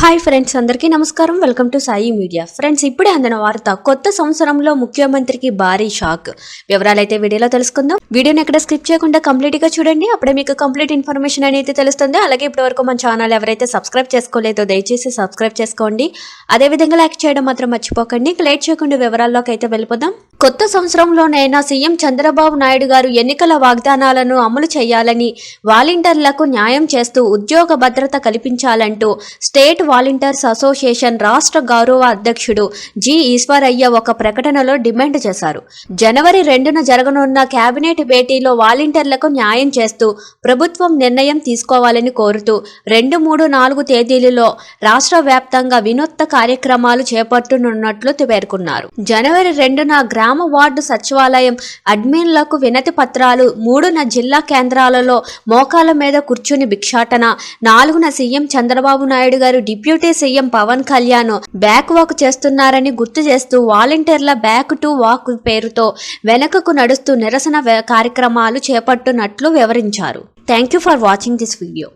Hi friends, అందరికీ నమస్కారం. Welcome to Sai media. Friends, ఇప్పుడే అందిన వార్త, కొత్త సంవత్సరంలో ముఖ్యమంత్రికి భారీ షాక్. వివరాలైతే వీడియోలో తెలుసుకుందాం. వీడియోని ఎక్కడ స్కిప్ చేయకుండా కంప్లీట్ గా చూడండి, అప్పుడే మీకు కంప్లీట్ ఇన్ఫర్మేషన్ అనేది తెలుస్తుంది. అలాగే ఇప్పటివరకు మన ఛానల్ ఎవరైతే సబ్స్క్రైబ్ చేసుకోలేదో దయచేసి సబ్స్క్రైబ్ చేసుకోండి. అదేవిధంగా లైక్ చేయడం మాత్రం మర్చిపోకండి. లేట్ చేయకుండా వివరాల్లోకి అయితే వెళ్ళిపోదాం. కొత్త సంవత్సరంలోనైనా సీఎం చంద్రబాబు నాయుడు గారు ఎన్నికల వాగ్దానాలను అమలు చేయాలని, వాలంటీర్లకు న్యాయం చేస్తూ ఉద్యోగ భద్రత కల్పించాలంటూ స్టేట్ వాలంటీర్స్ అసోసియేషన్ రాష్ట్ర గౌరవ అధ్యక్షుడు జి ఈశ్వరయ్య ఒక ప్రకటనలో డిమాండ్ చేశారు. జనవరి 2న జరగనున్న కేబినెట్ భేటీలో వాలంటీర్లకు న్యాయం చేస్తూ ప్రభుత్వం నిర్ణయం తీసుకోవాలని కోరుతూ 2, 3, 4 తేదీలలో రాష్ట్ర వ్యాప్తంగా వినూత్న కార్యక్రమాలు చేపట్టనున్నట్లు పేర్కొన్నారు. జనవరి 2న గ్రామ వార్డు సచివాలయం అడ్మిన్లకు వినతి పత్రాలు, 3న జిల్లా కేంద్రాలలో మోకాల మీద కూర్చుని భిక్షాటన, 4న సీఎం చంద్రబాబు నాయుడు గారు deputy CM Pawan Kalyan back walk చేస్తున్నారని గుర్తు చేస్తూ వాలంటీర్ల బ్యాక్ టు వాక్ పేరుతో వెనకకు నడుస్తూ నిరసన కార్యక్రమాలు చేపట్టునట్లు వివరించారు. Thank you for watching this video.